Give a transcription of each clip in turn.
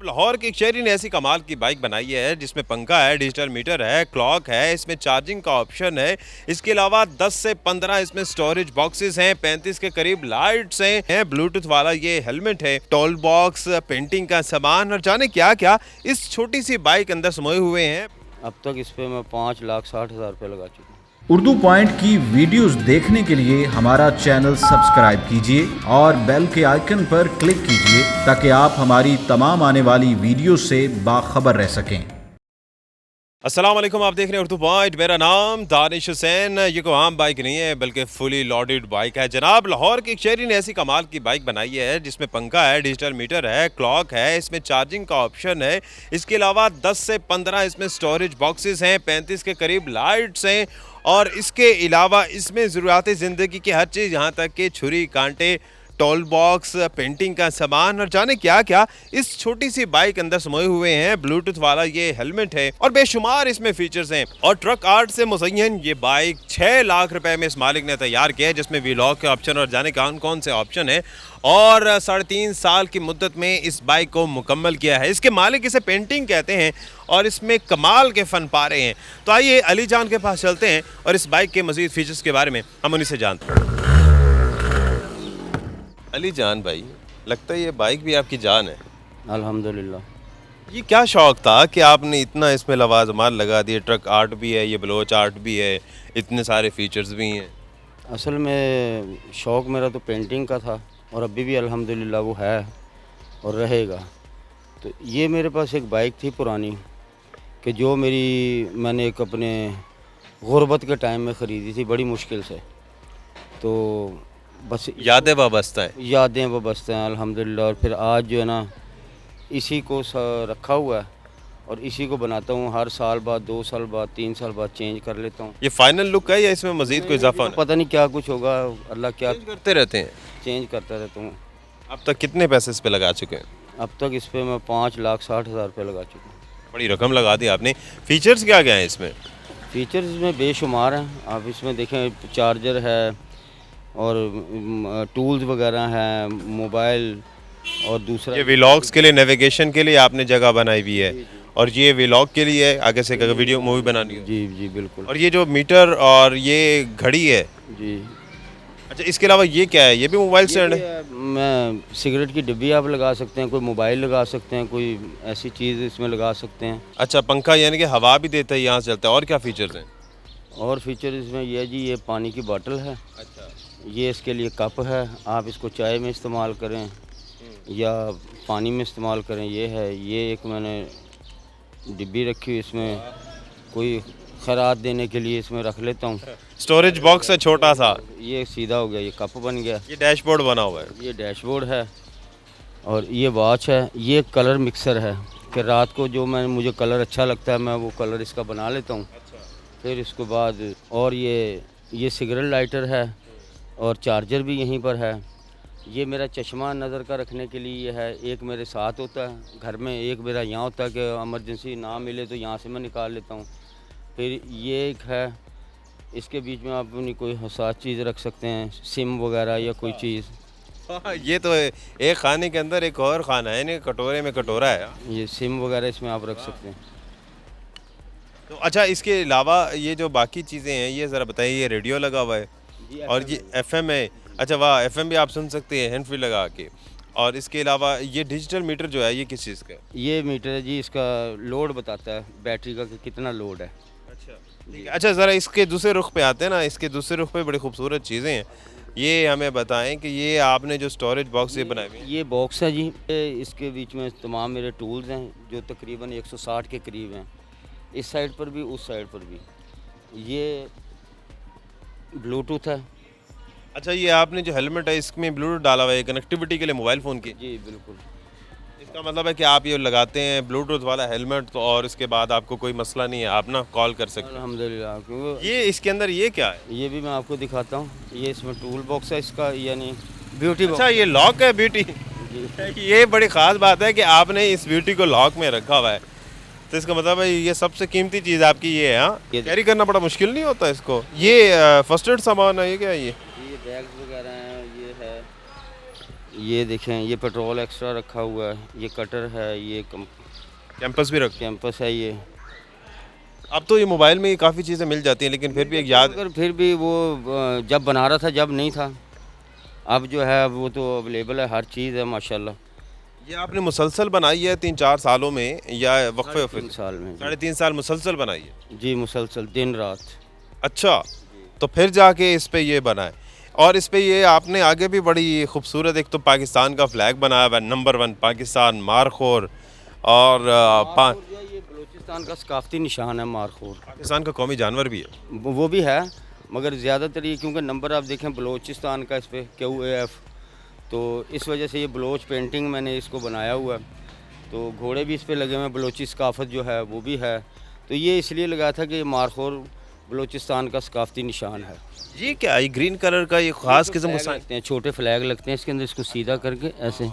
लाहौर के एक शहरी ने ऐसी कमाल की बाइक बनाई है जिसमें पंखा है, डिजिटल मीटर है, क्लॉक है, इसमें चार्जिंग का ऑप्शन है। इसके अलावा 10 से 15 इसमें स्टोरेज बॉक्सेस हैं, 35 के करीब लाइट्स हैं, ब्लूटूथ वाला ये हेलमेट है, टोल बॉक्स, पेंटिंग का सामान और जाने क्या क्या इस छोटी सी बाइक अंदर समाये हुए हैं। अब तक इस पे मैं 5,60,000 रुपये लगा चुका हूँ। उर्दू पॉइंट की वीडियोस देखने के लिए हमारा चैनल सब्सक्राइब कीजिए और बेल के आइकन पर क्लिक कीजिए ताकि आप हमारी तमाम आने वाली वीडियो से बाखबर रह सकें। अस्सलाम वालेकुम, आप देख रहे हैं उर्दू पॉइंट। मेरा नाम दानिश हुसैन। ये कोई आम बाइक नहीं है बल्कि फुली लोडेड बाइक है। जनाब लाहौर के एक शहरी ने ऐसी कमाल की बाइक बनाई है जिसमें पंखा है, डिजिटल मीटर है, क्लॉक है, इसमें चार्जिंग का ऑप्शन है। इसके अलावा 10 से 15 इसमें स्टोरेज बॉक्सेस हैं, 35 के करीब लाइट्स हैं और इसके अलावा इसमें ज़रूरियात ज़िंदगी की हर चीज़, यहाँ तक कि छुरी कांटे, टोल बॉक्स, पेंटिंग का सामान और जाने क्या क्या इस छोटी सी बाइक अंदर समाये हुए हैं। ब्लूटूथ वाला ये हेलमेट है और बेशुमार इसमें फीचर्स हैं। और ट्रक आर्ट से मुज़य्यन ये बाइक 6 लाख रुपए में इस मालिक ने तैयार किया है, जिसमें वीलॉग के ऑप्शन और जाने कौन कौन से ऑप्शन है। और 3.5 साल की मुद्दत में इस बाइक को मुकम्मल किया है। इसके मालिक इसे पेंटिंग कहते हैं और इसमें कमाल के फन पा रहे हैं। तो आइए अली जान के पास चलते हैं और इस बाइक के मजीद फीचर्स के बारे में हम उन्हीं से जानते हैं। अली जान भाई, लगता है ये बाइक भी आपकी जान है। अल्हम्दुलिल्लाह। ये क्या शौक था कि आपने इतना इसमें लवाजमात लगा दिए? ट्रक आर्ट भी है, ये बलोच आर्ट भी है, इतने सारे फीचर्स भी हैं। असल में शौक़ मेरा तो पेंटिंग का था और अभी भी अल्हम्दुलिल्लाह वो है और रहेगा। तो ये मेरे पास एक बाइक थी पुरानी कि जो मैंने एक अपने गुर्बत के टाइम में ख़रीदी थी बड़ी मुश्किल से। तो बस यादें वाबस्ता है। यादें वाबस्ता हैं अल्हम्दुलिल्लाह। और फिर आज जो है ना इसी को रखा हुआ है और इसी को बनाता हूँ। हर साल बाद, 2 साल बाद, 3 साल बाद चेंज कर लेता हूँ। ये फाइनल लुक है या इसमें मजीद कोई इजाफा होना? पता नहीं क्या कुछ होगा, अल्लाह क्या चेंज करते रहते हैं। चेंज करता रहता हूँ। अब तक कितने पैसे इस पे लगा चुके हैं? अब तक इस पे मैं 5,60,000 रुपये लगा चुका हूँ। बड़ी रकम लगा दी आपने। फीचर्स क्या क्या हैं इसमें? फीचर्स इसमें बेशुमार हैं। आप इसमें देखें, चार्जर है और टूल्स वगैरह हैं, मोबाइल और दूसरा ये व्लॉग्स के लिए, नेविगेशन के लिए आपने जगह बनाई हुई है और ये व्लॉग के लिए आगे से अगर वीडियो मूवी बनानी हो। जी जी बिल्कुल। और ये जो मीटर और ये घड़ी है, जी अच्छा, इसके अलावा ये क्या है? ये भी मोबाइल स्टैंड है। मैं सिगरेट की डिब्बी आप लगा सकते हैं, कोई मोबाइल लगा सकते हैं, कोई ऐसी चीज़ इसमें लगा सकते हैं। अच्छा, पंखा यानी कि हवा भी देता है, यहाँ से चलता है। और क्या फीचर्स हैं? और फीचर इसमें यह जी, ये पानी की बोतल है। अच्छा, ये इसके लिए कप है, आप इसको चाय में इस्तेमाल करें या पानी में इस्तेमाल करें। ये है, ये एक मैंने डिब्बी रखी हुई, इसमें कोई खैरात देने के लिए इसमें रख लेता हूँ। स्टोरेज बॉक्स है छोटा सा। ये सीधा हो गया, ये कप बन गया। ये डैशबोर्ड बना हुआ है। ये डैशबोर्ड है और ये वॉच है। ये कलर मिक्सर है कि रात को जो मुझे कलर अच्छा लगता है मैं वो कलर इसका बना लेता हूँ। फिर इसके बाद और ये सिगरेट लाइटर है और चार्जर भी यहीं पर है। ये मेरा चश्मा नज़र का रखने के लिए है। एक मेरे साथ होता है घर में, एक मेरा यहाँ होता है कि इमरजेंसी ना मिले तो यहाँ से मैं निकाल लेता हूँ। फिर ये एक है, इसके बीच में आप अपनी कोई हसास चीज़ रख सकते हैं, सिम वगैरह या कोई चीज़। हाँ, ये तो है। एक खाने के अंदर एक और खाना है, नहीं कटोरे में कटोरा है। ये सिम वगैरह इसमें आप रख सकते हैं। तो अच्छा, इसके अलावा ये जो बाकी चीज़ें हैं ये ज़रा बताइए। ये रेडियो लगा हुआ है और ये FM है। अच्छा वाह, FM भी आप सुन सकते हैं हैंड फ्री लगा के। और इसके अलावा ये डिजिटल मीटर जो है ये किस चीज़ का है? ये मीटर है जी, इसका लोड बताता है बैटरी का कि कितना लोड है। अच्छा ठीक है। अच्छा, ज़रा इसके दूसरे रुख पे आते हैं ना। इसके दूसरे रुख पे बड़ी खूबसूरत चीज़ें हैं। ये हमें बताएं कि ये आपने जो स्टोरेज बॉक्स ये बनाए हुए हैं। ये बॉक्स है जी, इसके बीच में तमाम मेरे टूल्स हैं जो तकरीबन 160 के करीब हैं। इस साइड पर भी, उस साइड पर भी। ये ब्लूटूथ है। अच्छा, ये आपने जो हेलमेट है इसमें ब्लूटूथ डाला हुआ है कनेक्टिविटी के लिए मोबाइल फ़ोन की? जी बिल्कुल। इसका मतलब है कि आप ये लगाते हैं ब्लूटूथ वाला हेलमेट तो और इसके बाद आपको कोई मसला नहीं है, आप ना कॉल कर सकते हैं। अल्हम्दुलिल्लाह। क्योंकि ये इसके अंदर ये क्या है? ये भी मैं आपको दिखाता हूँ। ये इसमें टूल बॉक्स है इसका, यानी ब्यूटी अच्छा, ये लॉक है ब्यूटी। ये बड़ी ख़ास बात है कि आपने इस ब्यूटी को लॉक में रखा हुआ है। तो इसका मतलब है ये सबसे कीमती चीज़ आपकी ये है। हाँ, कैरी करना बड़ा मुश्किल नहीं होता इसको। ये फर्स्ट एड सामान है, ये क्या है? ये बैग्स वगैरह हैं। ये है, ये देखें, ये पेट्रोल एक्स्ट्रा रखा हुआ है, ये कटर है, ये कैंपस भी रख। कैंपस है ये। अब तो ये मोबाइल में ही काफ़ी चीज़ें मिल जाती हैं, लेकिन फिर भी एक याद। मगर फिर भी वो जब बना रहा था जब नहीं था, अब जो है वो तो अवेलेबल है, हर चीज़ है माशाल्लाह। ये आपने मुसलसल बनाई है 3-4 सालों में या वक्फे 3 साल में जी। 3.5 साल मुसलसल बनाई है? जी मुसलसल दिन रात। अच्छा, तो फिर जाके इस पे ये बना है। और इस पे ये आपने आगे भी बड़ी खूबसूरत, एक तो पाकिस्तान का फ्लैग बनाया हुआ है, नंबर 1 पाकिस्तान मारखोर, और ये बलूचिस्तान का सकाफती निशान है मारखोर। पाकिस्तान का कौमी जानवर भी है। वो भी है, मगर ज़्यादातर ये क्योंकि नंबर आप देखें बलूचिस्तान का इस पे QAF, तो इस वजह से ये बलोच पेंटिंग मैंने इसको बनाया हुआ है। तो घोड़े भी इस पे लगे हुए हैं, बलोची सकाफत जो है वो भी है। तो ये इसलिए लगाया था कि ये मारखोर बलूचिस्तान का सकाफती निशान है। ये क्या है? ये ग्रीन कलर का ये खास किस्म का फ्लैग साइन? लगते हैं, छोटे फ्लैग लगते हैं इसके अंदर, इसको सीधा करके ऐसे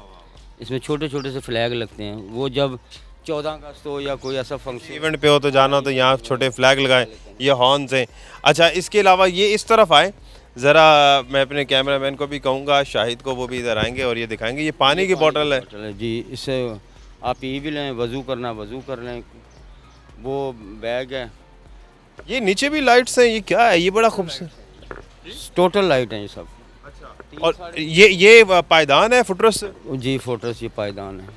इसमें छोटे छोटे से फ्लैग लगते हैं। वो जब 14 अगस्त हो या कोई ऐसा फंक्शन इवेंट पे हो तो जाना हो तो यहाँ छोटे फ्लैग लगाए, ये हॉर्न्स हैं। अच्छा, इसके अलावा ये इस तरफ आए ज़रा, मैं अपने कैमरामैन को भी कहूँगा, शाहिद को, वो भी इधर आएंगे और ये दिखाएंगे। ये पानी की बोतल है जी, इससे आप पी भी लें, वज़ू करना वज़ू कर लें। वो बैग है, ये नीचे भी लाइट्स हैं, ये क्या है? ये बड़ा खूबसूरत। टोटल लाइट है ये सब। और ये पायदान है फुटरस से? जी फोटोस, ये पायदान है,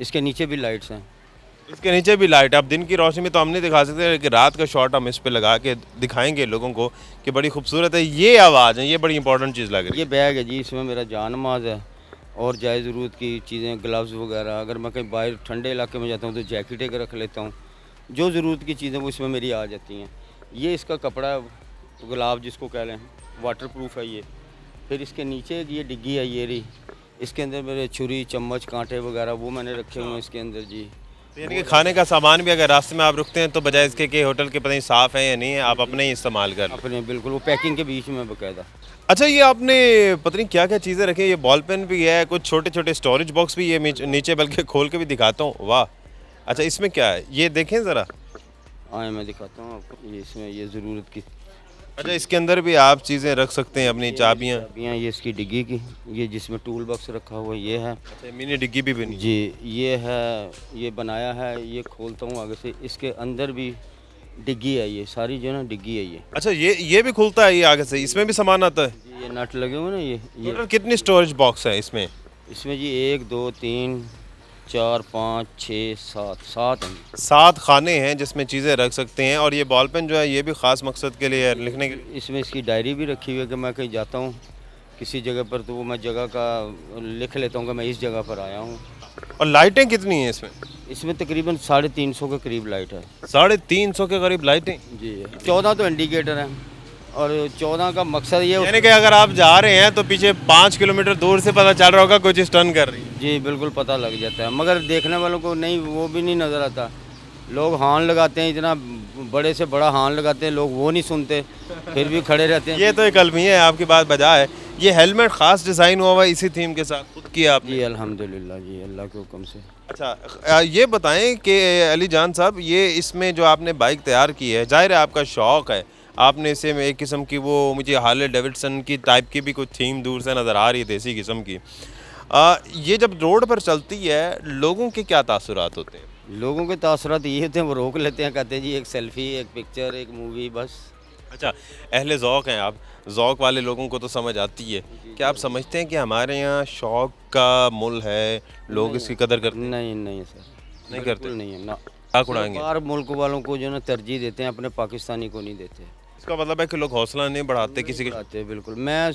इसके नीचे भी लाइट्स हैं। इसके नीचे भी लाइट है। अब दिन की रोशनी में तो हम नहीं दिखा सकते, लेकिन रात का शॉट हम इस पे लगा के दिखाएंगे लोगों को कि बड़ी खूबसूरत है। ये आवाज़ है, ये बड़ी इंपॉर्टेंट चीज़ लग रही ये बैग है जी, इसमें मेरा जान नमाज है और जायज़ ज़रूरत की चीज़ें, ग्लव्स वगैरह। अगर मैं कहीं बाहर ठंडे इलाके में जाता हूँ तो जैकेट एक रख लेता हूँ। जो ज़रूरत की चीज़ें वो इसमें मेरी आ जाती हैं। ये इसका कपड़ा है, गुलाब जिसको कह लें, वाटर प्रूफ है ये। फिर इसके नीचे ये डिग्गी है, ये रही, इसके अंदर मेरे छुरी चम्मच कांटे वगैरह वो मैंने रखे हुए हैं इसके अंदर जी। है। यानी कि खाने का सामान भी अगर रास्ते में आप रुकते हैं तो बजाय इसके कि होटल के पता नहीं साफ़ है या नहीं है, आप अपने ही इस्तेमाल कर लें। अपने बिल्कुल, वो पैकिंग के बीच में बाकायदा। अच्छा, ये आपने पता नहीं क्या क्या चीज़ें रखी हैं। ये बॉल पेन भी है, कुछ छोटे छोटे स्टोरेज बॉक्स भी, ये नीचे बल्कि खोल के भी दिखाता हूँ। वाह, अच्छा इसमें क्या है ये देखें ज़रा। हाँ मैं दिखाता हूँ आपको, ये इसमें ये ज़रूरत की अच्छा, इसके अंदर भी आप चीज़ें रख सकते हैं, अपनी चाबियाँ। चाबियाँ, ये इसकी डिग्गी की, ये जिसमें टूल बॉक्स रखा हुआ है ये है अच्छा, मिनी डिग्गी भी बनी। जी। ये है, ये बनाया है, ये खोलता हूँ आगे से, इसके अंदर भी डिग्गी है, ये सारी जो है ना डिग्गी है ये। अच्छा, ये भी खुलता है ये आगे से, इसमें भी सामान आता है? जी, ये नट लगे हुए ना, ये टोटल कितनी स्टोरेज बॉक्स है इसमें? इसमें जी 1 2 3 4 5 6 7 हैं। 7 खाने हैं जिसमें चीज़ें रख सकते हैं। और ये बॉल पेन जो है ये भी ख़ास मकसद के लिए है, लिखने के लिए। इसमें इसकी डायरी भी रखी हुई है कि मैं कहीं जाता हूँ किसी जगह पर तो वो मैं जगह का लिख लेता हूँ कि मैं इस जगह पर आया हूँ। और लाइटें कितनी हैं इसमें? इसमें तकरीबन 350 के करीब लाइट है 350 के करीब लाइटें। जी। 14 तो इंडिकेटर हैं और 14 का मकसद ये यानी कि अगर आप जा रहे हैं तो पीछे 5 किलोमीटर दूर से पता चल रहा होगा कुछ स्टन कर रही है। जी बिल्कुल पता लग जाता है, मगर देखने वालों को नहीं, वो भी नहीं नज़र आता। लोग हॉर्न लगाते हैं, इतना बड़े से बड़ा हॉर्न लगाते हैं, लोग वो नहीं सुनते, फिर भी खड़े रहते हैं। ये तो एक अलमिया है, आपकी बात बजा है। ये हेलमेट ख़ास डिज़ाइन हुआ हुआ है इसी थीम के साथ, खुद किया आपने? जी अल्हम्दुलिल्लाह जी, अल्लाह के हुक्म से। अच्छा, ये बताएं कि अली जान साहब, ये इसमें जो आपने बाइक तैयार की है, जाहिर है आपका शौक़ है, आपने इसे में एक किस्म की वो मुझे हार्ले डेविडसन की टाइप की भी कुछ थीम दूर से नज़र आ रही है, देसी किस्म की। ये जब रोड पर चलती है लोगों के क्या तासुरात होते हैं? लोगों के तासुरात ये होते हैं, वो रोक लेते हैं, कहते हैं जी एक सेल्फ़ी, एक पिक्चर, एक मूवी, बस। अच्छा, अहले ज़ौक़ हैं आप, ज़ौक़ वाले लोगों को तो समझ आती है। क्या आप समझते हैं कि हमारे यहाँ शौक़ का मुल है, लोग इसकी कदर करते हैं? नहीं नहीं सर, नहीं करते? बिल्कुल नहीं है ना। आँख उड़ाएंगे? बाहर मुल्क वालों को जो है ना तरजीह देते हैं, अपने पाकिस्तानी को नहीं देते। इसका मतलब है कि लोग हौसला नहीं बढ़ाते किसी के। आते बिल्कुल। मैं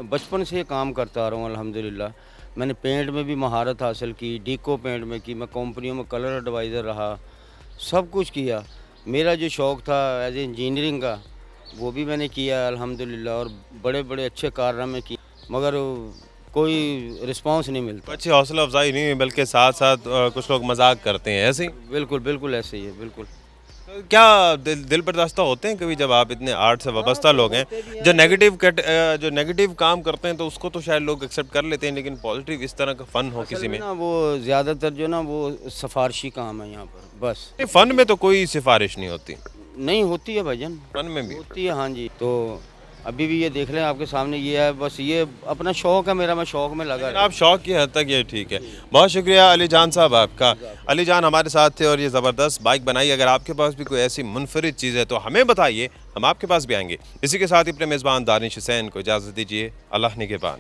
बचपन से ये काम करता आ रहा हूँ अल्हम्दुलिल्लाह। मैंने पेंट में भी महारत हासिल की, डीको पेंट में की, मैं कंपनियों में कलर एडवाइज़र रहा, सब कुछ किया। मेरा जो शौक़ था एज ए इंजीनियरिंग का, वो भी मैंने किया अल्हम्दुलिल्लाह, और बड़े बड़े अच्छे कारनामे किए, मगर कोई रिस्पांस नहीं मिलता। अच्छी हौसला अफजाई नहीं है, बल्कि साथ साथ कुछ लोग मजाक करते हैं, ऐसे ही। बिल्कुल बिल्कुल ऐसे ही है, बिल्कुल। तो क्या दिल बर्दाश्त होते हैं कभी, जब आप इतने आर्ट से वाबस्ता लोग हैं, जो नेगेटिव काम करते हैं तो उसको तो शायद लोग एक्सेप्ट कर लेते हैं, लेकिन पॉजिटिव इस तरह का फ़न हो किसी में? ना वो ज़्यादातर जो ना वो सिफारशी काम है यहाँ पर, बस। फ़न में तो कोई सिफारिश नहीं होती। नहीं होती है भाईजान, फ़न में भी होती है, हाँ जी। तो अभी भी ये देख लें आपके सामने, ये है बस, ये अपना शौक़ है मेरा, मैं शौक़ में लगा आप शौक की हद तक ये ठीक है। बहुत शुक्रिया अली जान साहब आपका। अली जान हमारे साथ थे और ये ज़बरदस्त बाइक बनाई। अगर आपके पास भी कोई ऐसी मुनफरिद चीज़ है तो हमें बताइए, हम आपके पास भी आएंगे। इसी के साथ ही अपने मेज़बान दानिश हुसैन को इजाज़त दीजिए। अल्लाह निगहबान।